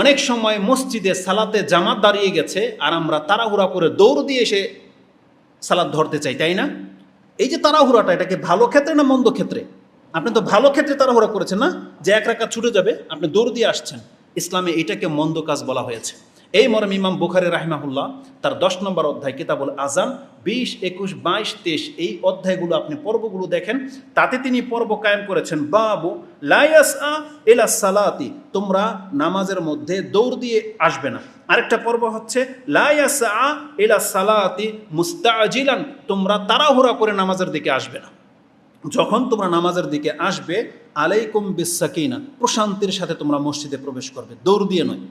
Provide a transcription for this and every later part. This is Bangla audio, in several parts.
অনেক সময় মসজিদে সালাতে জামাত দাঁড়িয়ে গেছে আর আমরা তাড়াহুড়া করে দৌড় দিয়ে এসে সালাত ধরতে চাই, তাই না? এই যে তাড়াহুড়াটা, এটাকে ভালো ক্ষেত্রে না মন্দ ক্ষেত্রে? আপনি তো ভালো ক্ষেত্রে তাড়াহুড়া করেছেন না, যে এক রাকাত ছুটে যাবে, আপনি দৌড় দিয়ে আসছেন। ইসলামে এটাকে মন্দ কাজ বলা হয়েছে। এই মর্মে ইমাম বুখারী রাহিমাহুল্লাহ তার 10 নম্বর অধ্যায় কিতাবুল আযান 20, 21, 22, 23 এই অধ্যায়গুলো আপনি পর্বগুলো দেখেন, তাতে তিনি পর্ব কায়েম করেছেন বাবু লা ইয়াসআ ইলা সালাতি, তোমরা নামাজের মধ্যে দৌড় দিয়ে আসবে না। আরেকটা পর্ব হচ্ছে লা ইয়াসআ ইলা সালাতি মুস্তাজিলান, তোমরা তাড়াহুড়া করে নামাজের দিকে আসবে না। যখন তোমরা নামাজের দিকে আসবে আলাইকুম বিসাকিনা, প্রশান্তির সাথে তোমরা মসজিদে প্রবেশ করবে, দৌড় দিয়ে নয়।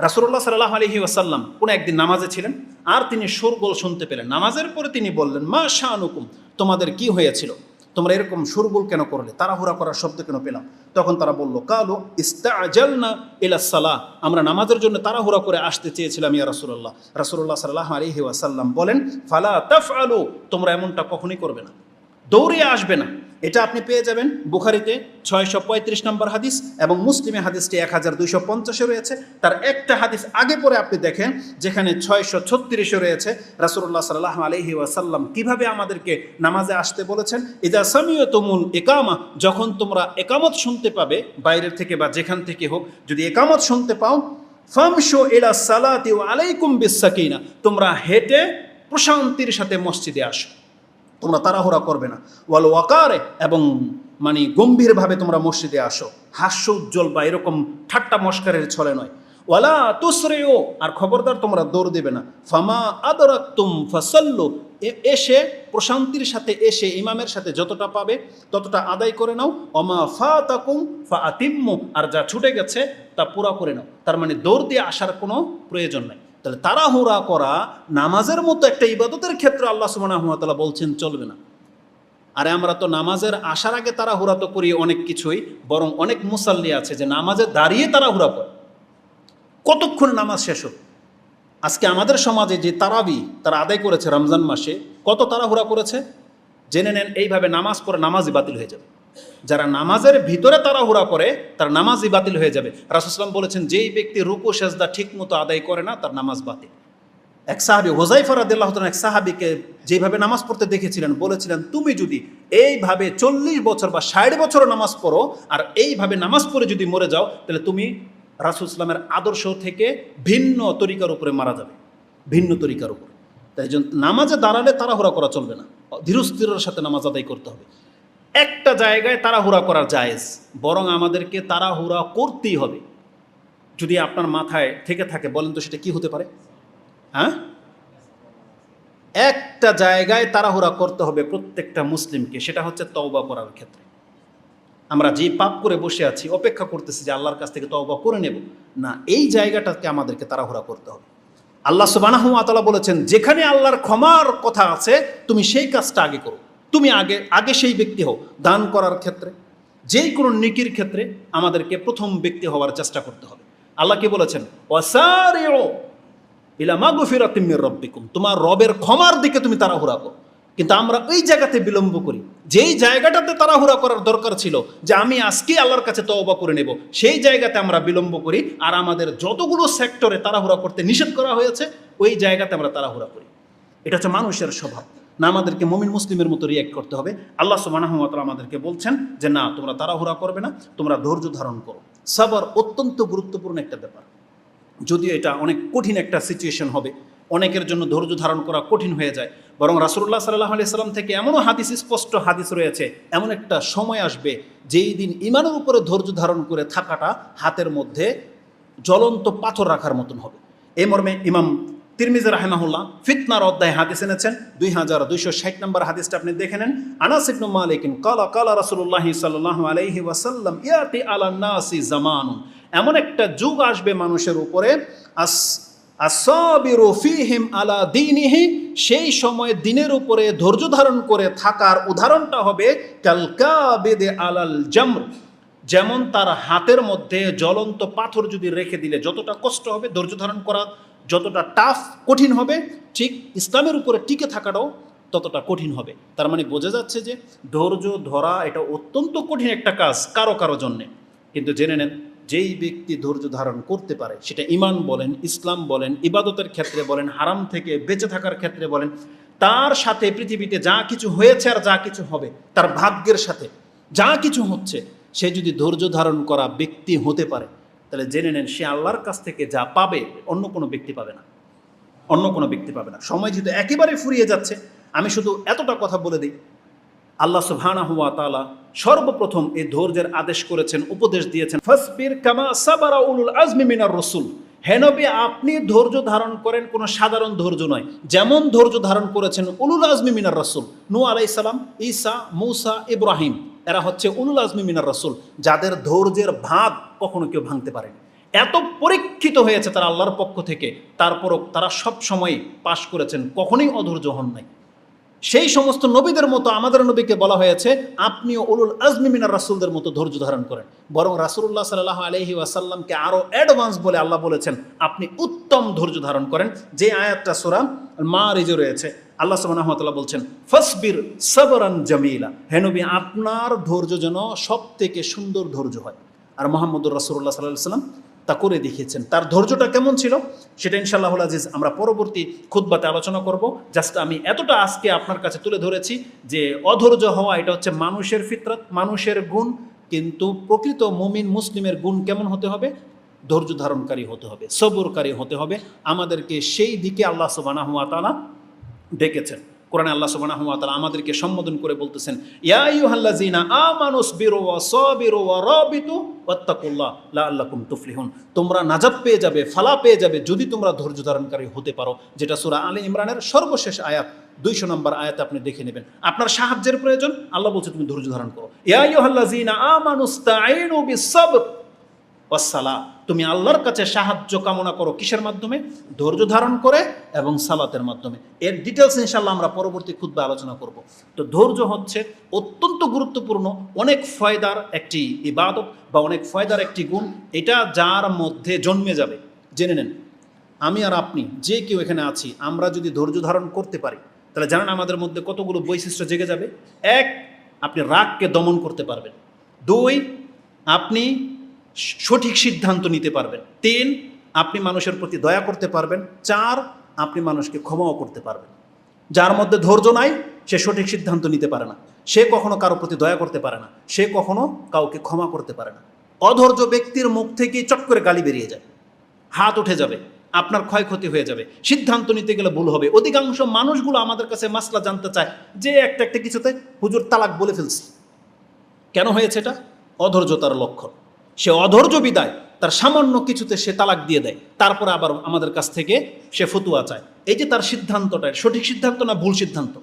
রাসূলুল্লাহ সাল্লাল্লাহু আলাইহি ওয়াসাল্লাম কোন একদিন নামাজে ছিলেন, আর তিনি শোরগোল শুনতে পেলেন। নামাজের পরে তিনি বললেন, মা শানুকুম, তোমাদের কি হয়েছিল, তোমরা এরকম শোরগোল কেন করলে, তাড়াহুড়া করার শব্দ কেন পেলাম? তখন তারা বলল, কালু ইস্তাআজালনা ইলাস সালাহ, আমরা নামাজের জন্য তাড়াহুড়া করে আসতে চেয়েছিলাম ইয়া রাসূলুল্লাহ। রাসূলুল্লাহ সাল্লাল্লাহু আলাইহি ওয়াসাল্লাম বলেন, ফালা তাফআলু, তোমরা এমনটা কখনোই করবে না, দৌড়িয়ে আসবে না। এটা আপনি পেয়ে যাবেন বুখারীতে 635 নম্বর হাদিস এবং মুসলিমে হাদিসটি 1250 রয়েছে। তার একটা হাদিস আগে পরে আপনি দেখেন যেখানে 636 রয়েছে। রাসূলুল্লাহ সাল্লাল্লাহু আলাইহি ওয়াসাল্লাম কিভাবে আমাদেরকে নামাজে আসতে বলেছেন, ইযা সামিয়তুমুল ইকামা, যখন তোমরা একামত শুনতে পাবে, বাইরের থেকে বা যেখান থেকে হোক, যদি একামত শুনতে পাও, ফামশু ইলা সালাতি ওয়া আলাইকুম বিসাকিনা, তোমরা হেঁটে প্রশান্তির সাথে মসজিদে আসো, তোমরা তাড়াহুড়া করবে না। ওয়াল ওয়াকারে, এবং মানে গম্ভীরভাবে তোমরা মসজিদে আসো, হাস্য উজ্জ্বল বা এরকম ঠাট্টা মস্কারের ছলে নয়। ওয়ালা তুসরিউ, আর খবরদার তোমরা দৌড় দেবে না। ফামা আদরাকতুম ফাসাল্লু, এসে প্রশান্তির সাথে এসে ইমামের সাথে যতটা পাবে ততটা আদায় করে নাও। ওমা ফাতাকুম ফাআতিম্মু, আর যা ছুটে গেছে তা পুরা করে নাও। তার মানে দৌড় দিয়ে আসার কোনো প্রয়োজন নাই। তাহলে তাড়াহুড়া করা নামাজের মতো একটা ইবাদতের ক্ষেত্রে আল্লাহ সুবহানাহু ওয়া তাআলা বলছেন চলবে না। আরে আমরা তো নামাজের আসার আগে তাড়াহুড়া তো করি অনেক কিছুই, বরং অনেক মুসাল্লি আছে যে নামাজে দাঁড়িয়ে তাড়াহুড়া করে, কতক্ষণ নামাজ শেষ হোক। আজকে আমাদের সমাজে যে তারাবি তারা আদায় করেছে রমজান মাসে, কত তাড়াহুড়া করেছে জেনে নেন। এইভাবে নামাজ পড়ে নামাজই বাতিল হয়ে যাবে। যারা নামাজের ভিতরে তাড়াহুড়া করে তার নামাজই বাতিল হয়ে যাবে। রাসূল সাল্লাল্লাহু আলাইহি ওয়াসাল্লাম বলেছেন, যেই ব্যক্তি রুকু সেজদা ঠিক মতো আদায় করে না তার নামাজ বাতিল। এক সাহাবী হুযায়ফা রাদিয়াল্লাহু তাআলা এক সাহাবীকে যেভাবে নামাজ পড়তে দেখেছিলেন, বলেছিলেন, তুমি যদি এইভাবে 40 বছর বা 60 বছরও নামাজ পড়ো আর এইভাবে নামাজ পড়ে যদি মরে যাও, তাহলে তুমি রাসূল সাল্লামের আদর্শ থেকে ভিন্ন তরিকার উপরে মারা যাবে, ভিন্ন তরিকার উপর। তাই জন্য নামাজে দাঁড়ালে তাড়াহুড়া করা চলবে না, ধীরস্থিরের সাথে নামাজ আদায় করতে হবে। একটা জায়গায় তাড়াহুড়া করা জায়েজ, বরং আমাদেরকে তাড়াহুড়া করতেই হবে। যদি আপনার মাথায় থেকে থাকে, বলেন তো সেটা কি হতে পারে? হ্যাঁ, একটা জায়গায় তাড়াহুড়া করতে হবে প্রত্যেকটা মুসলিমকে, সেটা হচ্ছে তওবা করার ক্ষেত্রে। আমরা যে পাপ করে বসে আছি, অপেক্ষা করতেছি যে আল্লাহর কাছ থেকে তওবা করে নেব, না, এই জায়গাটাকে আমাদেরকে তাড়াহুড়া করতে হবে। আল্লাহ সুবহানাহু ওয়া তাআলা বলেছেন, যেখানে আল্লাহর ক্ষমার কথা আছে তুমি সেই কাজটা আগে করো, তুমি আগে সেই ব্যক্তি হও। দান করার ক্ষেত্রে, যেই কোনো নেকির ক্ষেত্রে আমাদেরকে প্রথম ব্যক্তি হওয়ার চেষ্টা করতে হবে। আল্লাহ কি বলেছেন, ওয়াসারিউ ইলা মাগফিরাতিম মির রাব্বিকুম, তোমার রবের ক্ষমার দিকে তুমি তাড়াহুড়া করো। কিন্তু আমরা ওই জায়গাতে বিলম্ব করি, যেই জায়গাটাতে তাড়াহুড়া করার দরকার ছিল যে আমি আজকে আল্লাহর কাছে তওবা করে নেব, সেই জায়গাতে আমরা বিলম্ব করি। আর আমাদের যতগুলো সেক্টরে তাড়াহুড়া করতে নিষেধ করা হয়েছে ওই জায়গাতে আমরা তাড়াহুড়া করি। এটা হচ্ছে মানুষের স্বভাব না, আমাদেরকে মুমিন মুসলিমের মতো রিয়্যাক্ট করতে হবে। আল্লাহ সুবহানাহু ওয়া তাআলা আমাদেরকে বলছেন যে না, তোমরা তাড়াহুড়া করবে না, তোমরা ধৈর্য ধারণ করো। সবর অত্যন্ত গুরুত্বপূর্ণ একটা ব্যাপার, যদিও এটা অনেক কঠিন একটা সিচুয়েশন হবে, অনেকের জন্য ধৈর্য ধারণ করা কঠিন হয়ে যায়। বরং রাসূলুল্লাহ সাল্লাল্লাহু আলাইহি সাল্লাম থেকে এমনও হাদিস, স্পষ্ট হাদিস রয়েছে, এমন একটা সময় আসবে যেই দিন ঈমানের উপরে ধৈর্য ধারণ করে থাকাটা হাতের মধ্যে জ্বলন্ত পাথর রাখার মতন হবে। এই মর্মে ইমাম তিরমিজি রাহিমাহুল্লাহ ফিতনার অধ্যায়ে হাদিস এনেছেন, 2260 নম্বর হাদিসটা আপনি দেখে নেন। আনাস ইবনে মালিক ক্বালা ক্বালা রাসূলুল্লাহ সাল্লাল্লাহু আলাইহি ওয়াসাল্লাম, ইয়াতি আলান নাসি জামানুন, এমন একটা যুগ আসবে মানুষের উপরে, আস-সাবিরু ফীহিম আলা দীনিহি, সেই সময় দিনের উপরে ধৈর্য ধারণ করে থাকার উদাহরণটা হবে কাল কাবিদি আলাল জামর, যেমন তার হাতের মধ্যে জ্বলন্ত পাথর যদি রেখে দিলে যতটা কষ্ট হবে, ধৈর্য ধারণ করা যতটা টাফ কঠিন হবে, ঠিক ইসলামের উপরে টিকে থাকাটাও ততটা কঠিন হবে। তার মানে বোঝা যাচ্ছে যে ধৈর্য ধরা এটা অত্যন্ত কঠিন একটা কাজ কারো কারো জন্যে। কিন্তু জেনে নেন, যেই ব্যক্তি ধৈর্য ধারণ করতে পারে, সেটা ঈমান বলেন, ইসলাম বলেন, ইবাদতের ক্ষেত্রে বলেন, হারাম থেকে বেঁচে থাকার ক্ষেত্রে বলেন, তার সাথে পৃথিবীতে যা কিছু হয়েছে আর যা কিছু হবে, তার ভাগ্যের সাথে যা কিছু হচ্ছে, সে যদি ধৈর্য ধারণ করা ব্যক্তি হতে পারে, তাহলে জেনে নেন সে আল্লাহর কাছ থেকে যা পাবে অন্য কোনো ব্যক্তি পাবে না, অন্য কোনো ব্যক্তি পাবে না। সময় যেহেতু একেবারে ফুরিয়ে যাচ্ছে, আমি শুধু এতটা কথা বলে দিই, আল্লাহ সুবহানাহু ওয়া তাআলা সর্বপ্রথম এই ধৈর্যের আদেশ করেছেন, উপদেশ দিয়েছেন, ফাসবির কামা সাবারা উলুল আজমি মিনার রাসূল। হে নবী, আপনি ধৈর্য ধারণ করেন, কোনো সাধারণ ধৈর্য নয়, যেমন ধৈর্য ধারণ করেছেন উলুল আজমি মিনার রাসূল। নূহ আলাইহিস সালাম, ঈসা, মূসা, ইব্রাহিম, এরা হচ্ছে উলুল আজমি মিনার রাসূল, যাদের ধৈর্যের ভাগ কখনো কেউ ভাঙতে পারেনি। এত পরীক্ষিত হয়েছে তারা আল্লাহর পক্ষ থেকে, তারপরও তারা সব সময় পাশ করেছেন, কখনোই অধৈর্য হন নাই। সেই সমস্ত নবীদের মতো আমাদের নবীকে বলা হয়েছে আপনিও উলুল আজমি মিনার রাসূলদের মতো ধৈর্য ধারণ করেন। বরং রাসূলুল্লাহ সাল্লাল্লাহু আলাইহি ওয়াসাল্লামকে আরো অ্যাডভান্স বলে আল্লাহ বলেছেন আপনি উত্তম ধৈর্য ধারণ করেন। যে আয়াতটা সূরা মারিজে রয়েছে, আল্লাহ সুবহানাহু ওয়া তাআলা বলছেন ফাসবির সাবরান জামিলা, হে নবী আপনার ধৈর্য যেন সবথেকে সুন্দর ধৈর্য হয়। আর মুহাম্মদুর রাসূলুল্লাহ সাল্লাল্লাহু আলাইহি ওয়াসাল্লাম তা করে দেখিয়েছেন। তার ধৈর্যটা কেমন ছিল সেটা ইনশাআল্লাহুল আজিজ আমরা পরবর্তী খুতবাতে আলোচনা করব। জাস্ট আমি এতটা আজকে আপনার কাছে তুলে ধরেছি যে অধৈর্য হওয়া এটা হচ্ছে মানুষের ফিতরত, মানুষের গুণ, কিন্তু প্রকৃত মুমিন মুসলিমের গুণ কেমন হতে হবে? ধৈর্য ধারণকারী হতে হবে, সবরকারী হতে হবে। আমাদেরকে সেই দিকে আল্লাহ সুবহানাহু ওয়া তাআলা ডেকেছেন। কোরআনে আল্লাহ সুবহানাহু ওয়া তাআলা আমাদেরকে সম্বোধন করে বলতেছেন, ইয়া আইয়ুহাল্লাযীনা আমানুসবিরু ওয়া সাবিরু ওয়া রাবিতু ওয়াত্তাকুল্লাহ লাআল্লাকুম তুফলিহুন। তোমরা নাজাত পেয়ে যাবে, ফালা পেয়ে যাবে যদি তোমরা ধৈর্য ধারণকারী হতে পারো, যেটা সূরা আলে ইমরানের সর্বশেষ আয়াত 200 নম্বর আয়াতে আপনি দেখে নেবেন। আপনার সাহায্যের প্রয়োজন, আল্লাহ বলছে তুমি ধৈর্য ধারণ করো। ইয়া আইয়ুহাল্লাযীনা আমানুস্তাঈনু বিস-সাবর ওয়াস-সালাহ, তুমি আল্লাহর কাছে সাহায্য কামনা করো কিসের মাধ্যমে? ধৈর্য ধারণ করে এবং সালাতের মাধ্যমে। এর ডিটেলস ইনশাআল্লাহ আমরা পরবর্তী খুতবা আলোচনা করব। তো ধৈর্য হচ্ছে অত্যন্ত গুরুত্বপূর্ণ, অনেক ফয়দার একটি ইবাদত বা অনেক ফয়দার একটি গুণ। এটা যার মধ্যে জন্মে যাবে, জেনে নেন আমি আর আপনি যে কেউ এখানে আছি, আমরা যদি ধৈর্য ধারণ করতে পারি তাহলে জানেন আমাদের মধ্যে কতগুলো বৈশিষ্ট্য জেগে যাবে। 1, আপনি রাগকে দমন করতে পারবেন। 2, আপনি সঠিক সিদ্ধান্ত নিতে পারবেন। 3, আপনি মানুষের প্রতি দয়া করতে পারবেন। 4, আপনি মানুষকে ক্ষমাও করতে পারবেন। যার মধ্যে ধৈর্য নাই সে সঠিক সিদ্ধান্ত নিতে পারে না, সে কখনো কারো প্রতি দয়া করতে পারে না, সে কখনো কাউকে ক্ষমা করতে পারে না। অধৈর্য ব্যক্তির মুখ থেকে চট করে গালি বেরিয়ে যায়, হাত উঠে যাবে, আপনার ক্ষয়ক্ষতি হয়ে যাবে, সিদ্ধান্ত নিতে গেলে ভুল হবে। অধিকাংশ মানুষগুলো আমাদের কাছে মাসলা জানতে চায় যে একটা কিছুতে হুজুর তালাক বলে ফেলছি, কেন হয়েছে? এটা অধৈর্যতার লক্ষণ। সে অধৈর্য বিদায় তার সামান্য কিছুতে সে তালাক দিয়ে দেয়, তারপরে আবার আমাদের কাছ থেকে সে ফতুয়া চায়। এই যে তার সিদ্ধান্তটা সঠিক সিদ্ধান্ত না ভুল সিদ্ধান্ত?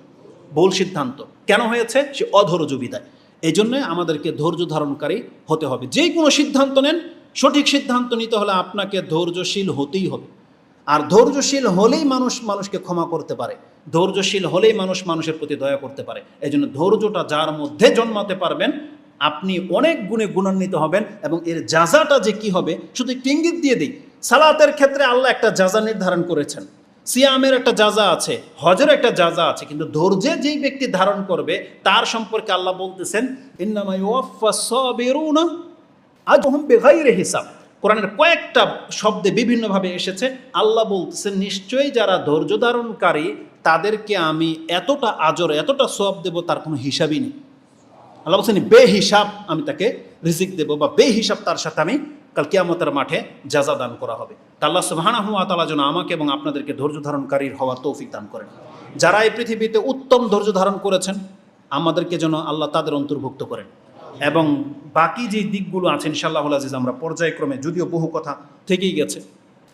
ভুল সিদ্ধান্ত। কেন হয়েছে? সে অধৈর্য বিদায়। এই জন্য আমাদেরকে ধৈর্য ধারণকারী হতে হবে। যে কোনো সিদ্ধান্ত নেন, সঠিক সিদ্ধান্ত নিতে হলে আপনাকে ধৈর্যশীল হতেই হবে। আর ধৈর্যশীল হলেই মানুষ মানুষকে ক্ষমা করতে পারে, ধৈর্যশীল হলেই মানুষ মানুষের প্রতি দয়া করতে পারে। এই জন্য ধৈর্যটা যার মধ্যে জন্মাতে পারবেন আপনি অনেক গুণে গুণান্বিত হবেন। এবং এর জাযাটা যে কি হবে শুধু একটু ইঙ্গিত দিয়ে দিই। সালাতের ক্ষেত্রে আল্লাহ একটা জাযা নির্ধারণ করেছেন, সিয়ামের একটা জাযা আছে, হজের একটা জাযা আছে, কিন্তু ধৈর্যে যেই ব্যক্তি ধারণ করবে তার সম্পর্কে আল্লাহ বলতেছেন ইন্নামা ইউওয়াফফাস সাবিরুনা আজরুহুম বিগাইরি হিসাব। কোরআনের কয়েকটা শব্দে বিভিন্নভাবে এসেছে। আল্লাহ বলতেছেন নিশ্চয়ই যারা ধৈর্য ধারণকারী তাদেরকে আমি এতটা আজর, এতটা সওয়াব দেব তার কোনো হিসাবই নেই। আল্লাহ বলছেন বেহিসাব আমি তাকে রিজিক দেব, বা বেহিসাব তার সাথে আমি কাল কিয়ামতের মাঠে জাযা দান করা হবে। তা আল্লাহ সুবহানাহু ওয়া তাআলা যেন আমাকে এবং আপনাদেরকে ধৈর্য ধারণকারীর হওয়ার তৌফিক দান করেন। যারা এই পৃথিবীতে উত্তম ধৈর্য ধারণ করেছেন আমাদেরকে যেন আল্লাহ তাদের অন্তর্ভুক্ত করেন। এবং বাকি যে দিকগুলো আছে ইনশাআল্লাহুল আজিজ আমরা পর্যায়ক্রমে, যদিও বহু কথা থেকেই গেছে,